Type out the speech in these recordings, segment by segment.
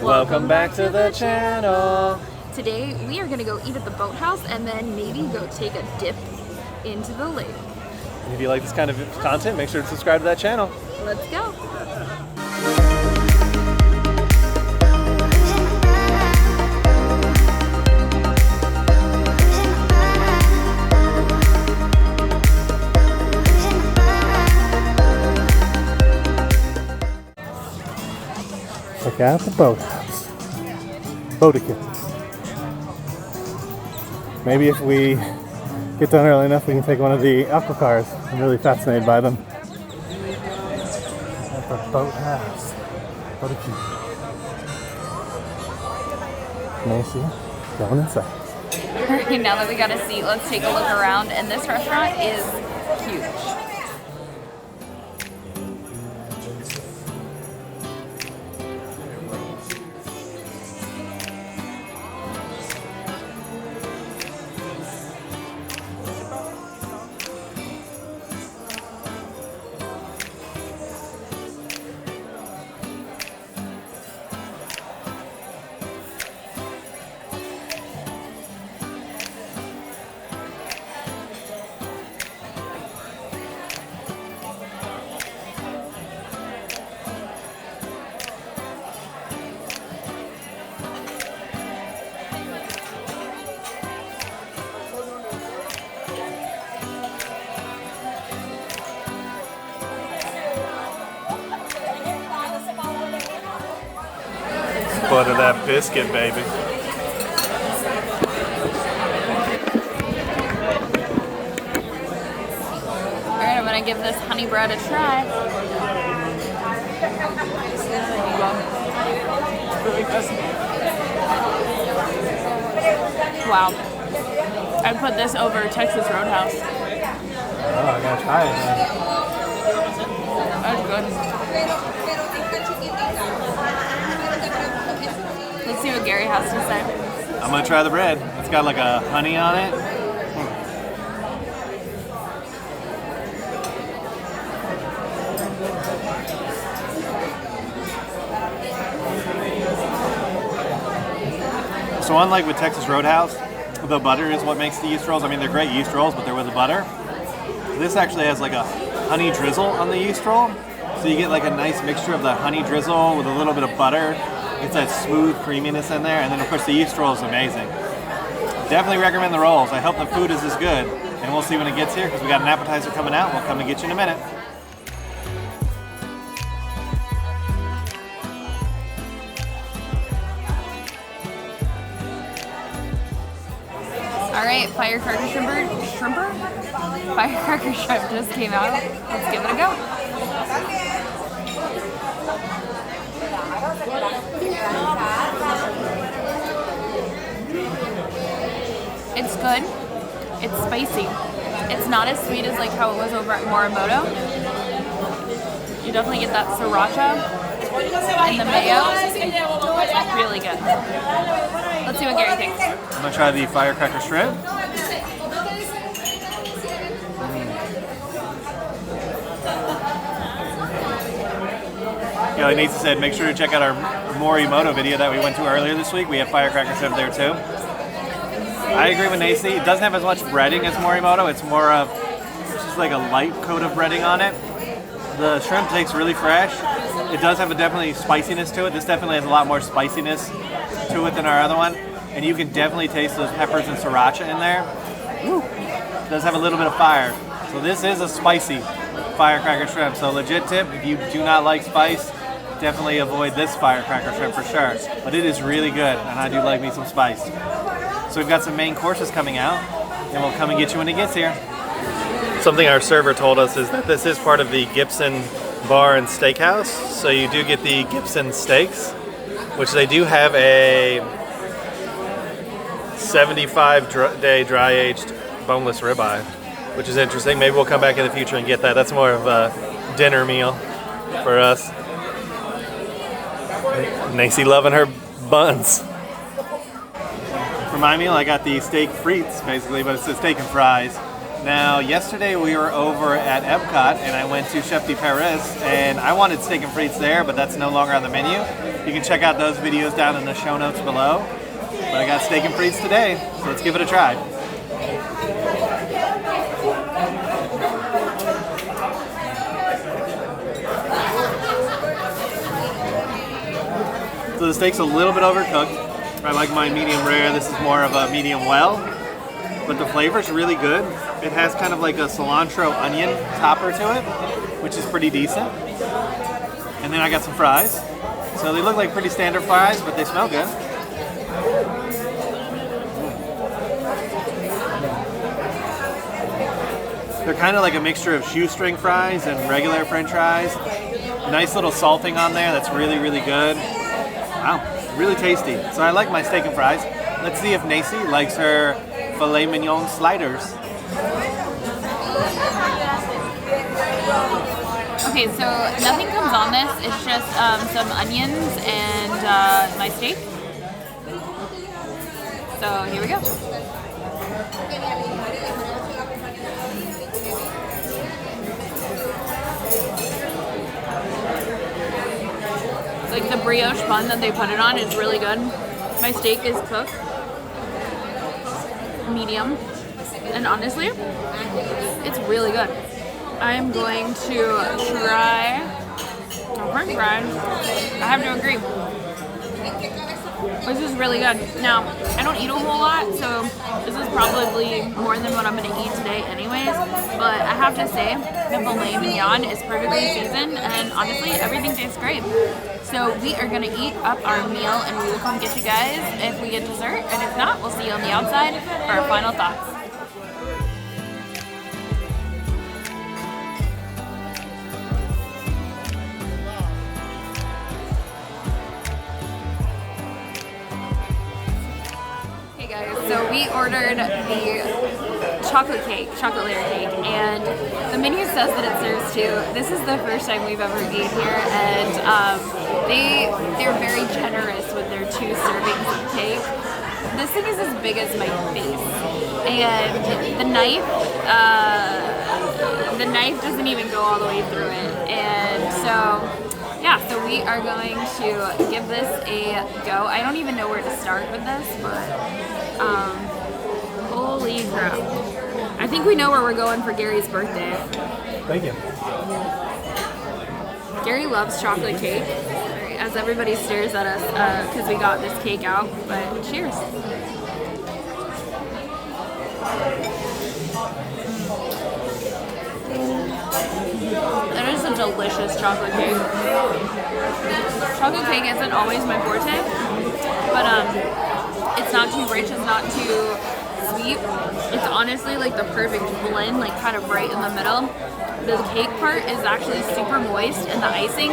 Welcome back to the channel. Today we are gonna go eat at the Boathouse and then maybe go take a dip into the lake. If you like this kind of content, make sure to subscribe to that channel. Let's go. Check out the Boathouse. Boatikins. Maybe if we get done early enough, we can take one of the Amphicars. I'm really fascinated by them. At the Boathouse. Boatikins. Macy, going inside. Alright, now that we got a seat, let's take a look around. And this restaurant is huge. Butter that biscuit, baby. Alright, I'm gonna give this honey bread a try. Wow. I'd put this over Texas Roadhouse. Oh, I gotta try it then. That's good. Let's see what Gary has to say. I'm gonna try the bread. It's got like a honey on it. So unlike with Texas Roadhouse, the butter is what makes the yeast rolls. I mean, they're great yeast rolls, but they're with the butter. This actually has like a honey drizzle on the yeast roll. So you get like a nice mixture of the honey drizzle with a little bit of butter. It's that smooth creaminess in there, and then of course the yeast roll is amazing. Definitely recommend the rolls. I hope the food is as good, and we'll see when it gets here because we got an appetizer coming out. We'll come and get you in a minute. All right, firecracker shrimper? Firecracker shrimp just came out. Let's give it a go. It's good. It's spicy. It's not as sweet as like how it was over at Morimoto. You definitely get that sriracha and the mayo. Really good. Let's see what Gary thinks. I'm gonna try the firecracker shrimp. Yeah, like Nathan said, make sure to check out our Morimoto video that we went to earlier this week. We have firecracker shrimp there too. I agree with Nacy. It doesn't have as much breading as Morimoto. It's more of just like a light coat of breading on it. The shrimp tastes really fresh. It does have a definitely spiciness to it. This definitely has a lot more spiciness to it than our other one. And you can definitely taste those peppers and sriracha in there. Woo. It does have a little bit of fire. So this is a spicy firecracker shrimp. So legit tip, if you do not like spice, definitely avoid this firecracker shrimp for sure. But it is really good, and I do like me some spice. So we've got some main courses coming out, and we'll come and get you when it gets here. Something our server told us is that this is part of the Gibson Bar and Steakhouse. So you do get the Gibson steaks, which they do have a 75-day dry-aged boneless ribeye, which is interesting. Maybe we'll come back in the future and get that. That's more of a dinner meal for us. Nacy loving her buns. For my meal, I got the steak frites, basically, but it's a steak and fries. Now, yesterday we were over at Epcot, and I went to Chef de Paris, and I wanted steak and frites there, but that's no longer on the menu. You can check out those videos down in the show notes below. But I got steak and frites today, so let's give it a try. So the steak's a little bit overcooked. I like mine medium rare. This is more of a medium well. But the flavor's really good. It has kind of like a cilantro onion topper to it, which is pretty decent. And then I got some fries. So they look like pretty standard fries, but they smell good. They're kind of like a mixture of shoestring fries and regular French fries. Nice little salting on there that's really, really good. Wow, really tasty. So I like my steak and fries. Let's see if Nacy likes her filet mignon sliders. Okay, so nothing comes on this. It's just some onions and my steak. So here we go. Like the brioche bun that they put it on is really good. My steak is cooked, medium, and honestly, it's really good. I'm going to try French fries. I have to agree. This is really good. Now, I don't eat a whole lot, so this is probably more than what I'm going to eat today anyways, but I have to say, the filet mignon is perfectly seasoned, and honestly, everything tastes great. So we are going to eat up our meal, and we will come get you guys if we get dessert, and if not, we'll see you on the outside for our final thoughts. So we ordered the chocolate layer cake, and the menu says that it serves two. This is the first time we've ever ate here, and they're very generous with their 2 servings of cake. This thing is as big as my face, and the knife doesn't even go all the way through it, and so. Yeah, so we are going to give this a go. I don't even know where to start with this, but holy crap. I think we know where we're going for Gary's birthday. Thank you. Gary loves chocolate cake, as everybody stares at us because we got this cake out, but cheers. That is a delicious chocolate cake. Chocolate cake isn't always my forte, but it's not too rich, it's not too sweet. It's honestly like the perfect blend, like kind of right in the middle. The cake part is actually super moist, and the icing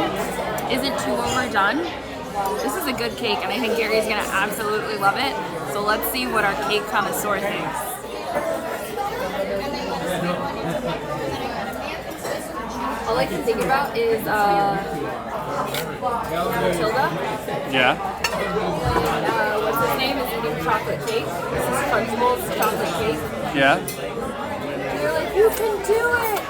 isn't too overdone. This is a good cake, and I think Gary's gonna absolutely love it. So let's see what our cake connoisseur thinks. All I can think about is Matilda. Yeah. What's his name? Is eating chocolate cake. This is Principal's chocolate cake. Yeah. And they're like, you can do it!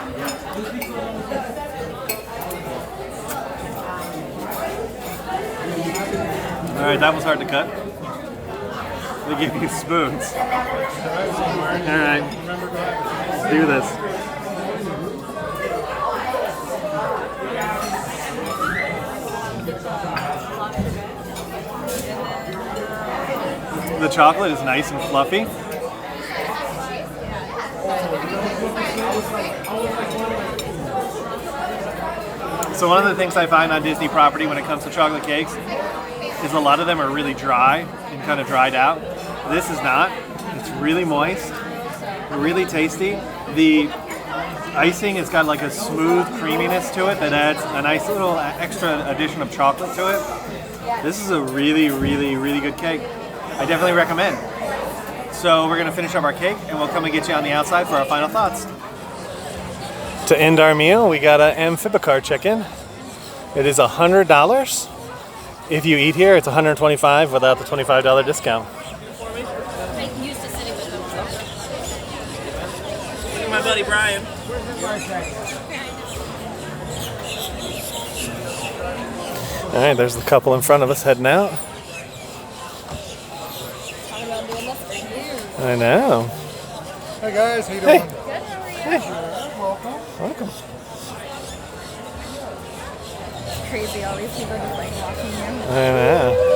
Alright, that was hard to cut. They give you spoons. Alright. Let's do this. The chocolate is nice and fluffy. So one of the things I find on Disney property when it comes to chocolate cakes is a lot of them are really dry and kind of dried out. This is not. It's really moist, really tasty. The icing has got like a smooth creaminess to it that adds a nice little extra addition of chocolate to it. This is a really, really, really good cake. I definitely recommend. So we're gonna finish up our cake and we'll come and get you on the outside for our final thoughts. To end our meal, we got an Amphicars chicken. It is $100. If you eat here, it's $125 without the $25 discount. My buddy Brian. All right, there's the couple in front of us heading out. Talking about doing this for years. I know. Hey guys, how you doing? Good, how are you? Hey. Welcome. Welcome. It's crazy, all these people just like walking in. I know.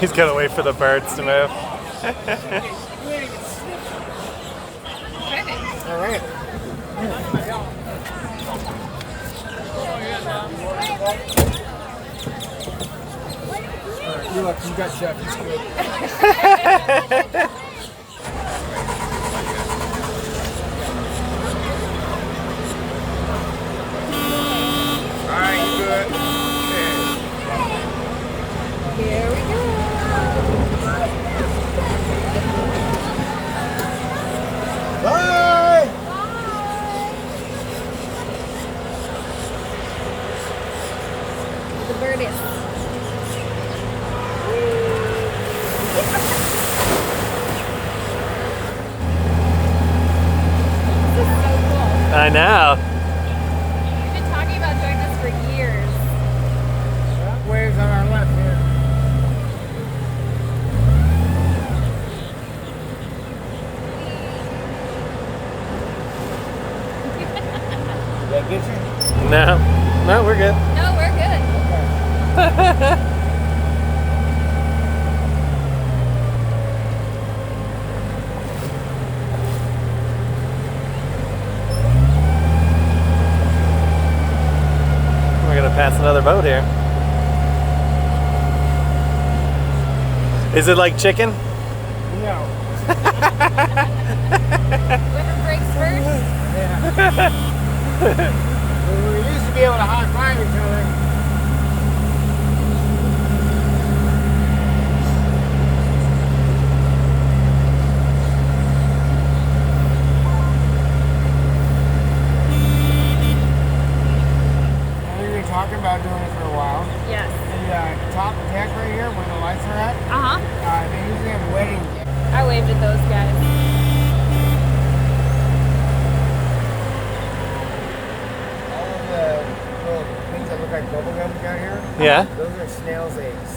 He's got to wait for the birds to move. All right. You look, you got Jeff. He's good. All right, you good? Here we go. Bye. The bird is. This is so cool. I know. We've been talking about doing this for years. That wave's on our left here. Did that get you? No. No, we're good. No, we're good. We're gonna pass another boat here. Is it like chicken? No. Whip breaks first. Yeah. We used to be able to high five each other. We've been talking about doing it for a while. Yes. The top deck right here, where the lights are at, Uh-huh. they usually have wedding decks. I waved at those guys. All of the little things that look like bubble gum we got here, Yeah. those are snails' eggs.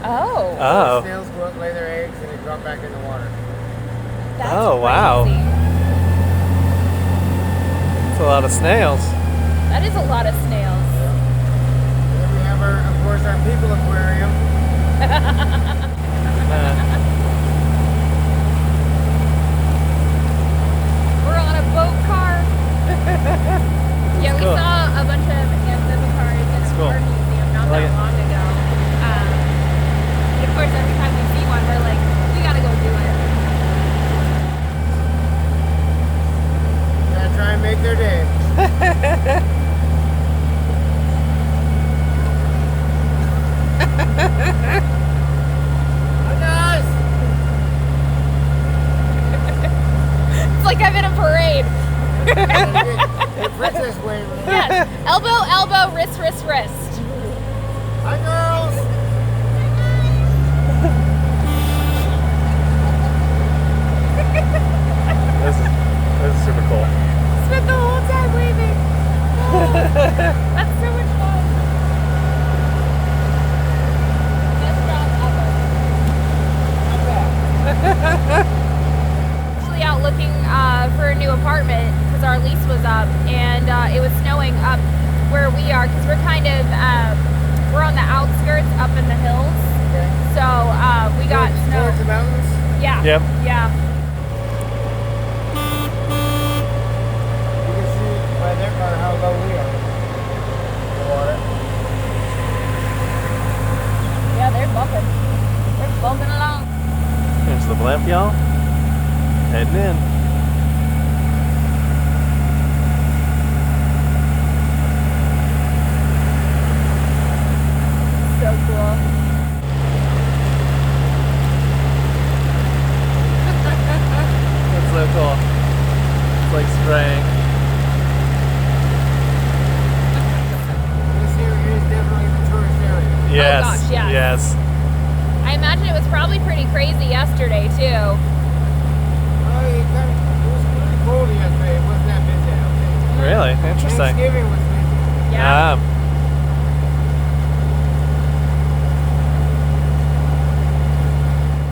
Oh. Oh. Snails go up, lay their eggs, and they drop back in the water. That's Oh, wow. crazy. It's a lot of snails. That is a lot of snails. And then we have our, of course, our people aquarium. We're on a boat car. Yeah, we cool. saw a bunch of Amphicars in a cool. car museum not I like that it. long ago. And of course, every time we see one, we're like, we gotta go do it. Gotta try and make their day. Hi guys! It's like I'm in a parade. Hey, princess wave. Yes. Elbow, elbow, wrist, wrist, wrist. Hi girls! This is super cool. Spent the whole time waving. That's so much fun. Best job ever. Actually out looking for a new apartment because our lease was up and it was snowing up where we are because we're kind of we're on the outskirts up in the hills. Okay. So we got snow. Towards the mountains? Yeah. Yep. Yeah. You can see by there how low we are. The water. Yeah, they're bumping. They're bumping along. Here's the blimp, y'all. Heading in. So cool. That's so cool. It's like spraying. This here is definitely the tourist area. it was probably pretty crazy yesterday too. Oh, it was pretty cold yesterday. It wasn't that busy, I don't think. Really? Interesting. Thanksgiving was busy. Yeah.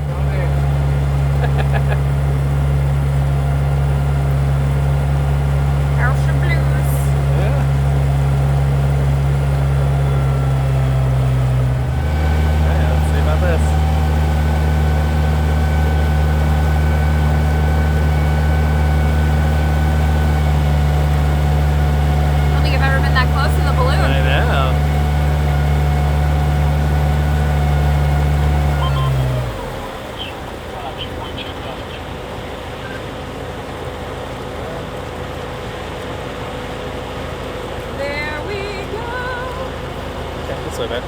Down there. House of Blues. Yeah. Yeah, let's see about this. I don't think I've ever been that close to the balloon. I know. There we go. Okay, this way, babe.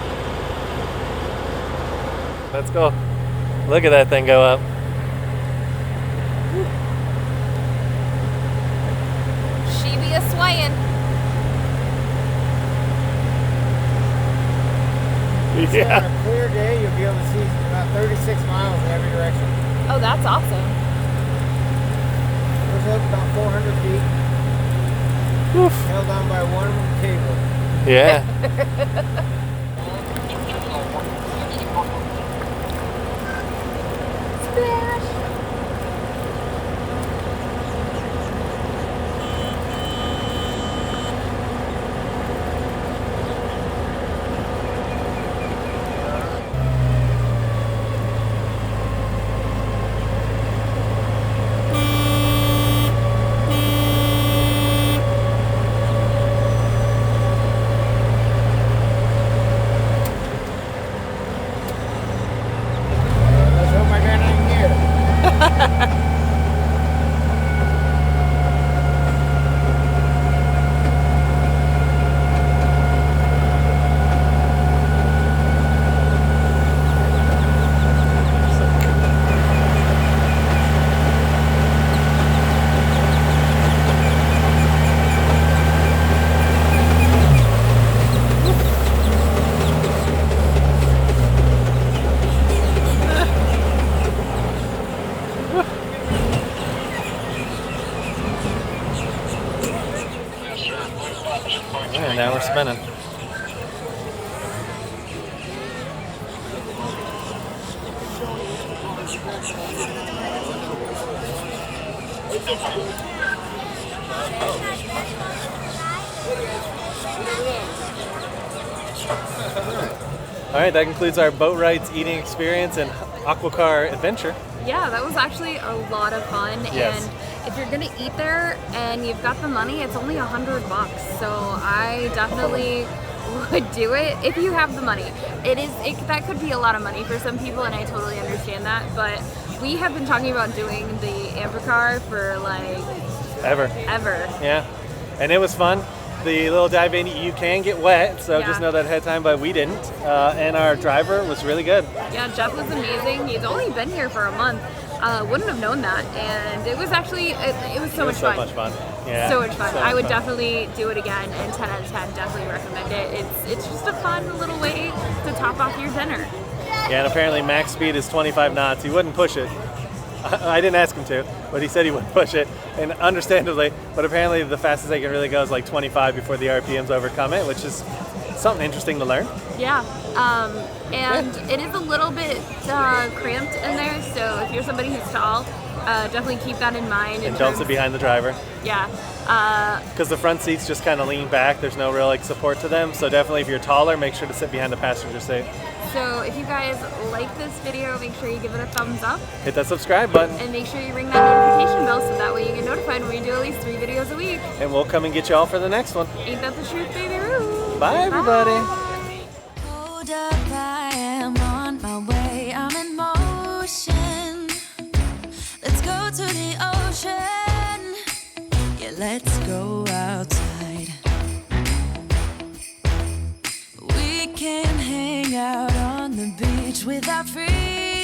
Let's go. Look at that thing go up. She be a swaying. So on a clear day, you'll be able to see about 36 miles in every direction. Oh, that's awesome. Goes up about 400 feet. Oof. Held on by one cable. Yeah. Splash. Let's hope I got anything here. Yeah, now we're spinning. All right, that concludes our boat rides, eating experience, and Aquacar adventure. Yeah, that was actually a lot of fun. Yes. And if you're gonna eat there and you've got the money, it's only $100. So I definitely would do it if you have the money. That could be a lot of money for some people, and I totally understand that. But we have been talking about doing the Amphicars for like Ever. Yeah, and it was fun. The little dive in, you can get wet, so Yeah. just know that ahead of time, but we didn't. And our driver was really good. Yeah, Jeff was amazing. He's only been here for a month. Wouldn't have known that, and it was actually it was so much fun. So much fun. Yeah. So much fun. so I would fun. definitely do it again, and 10 out of 10, definitely recommend it. It's just a fun little way to top off your dinner. Yeah, and apparently max speed is 25 knots. He wouldn't push it. I didn't ask him to, but he said he wouldn't push it, and understandably. But apparently the fastest they can really go is like 25 before the RPMs overcome it, which is something interesting to learn. Yeah, and it is a little bit cramped in there, so if you're somebody who's tall, definitely keep that in mind. And don't sit behind the driver. Yeah. Because the front seats just kind of lean back. There's no real like support to them. So definitely if you're taller, make sure to sit behind the passenger seat. So if you guys like this video, make sure you give it a thumbs up. Hit that subscribe button. And make sure you ring that notification bell so that way you get notified when we do at least 3 videos a week. And we'll come and get you all for the next one. Ain't that the truth, baby? Roo. Bye, everybody. Bye. Hold up, I am on my way. I'm in motion. Let's go to the ocean. Yeah, let's go outside. We can hang out on the beach with our freedom.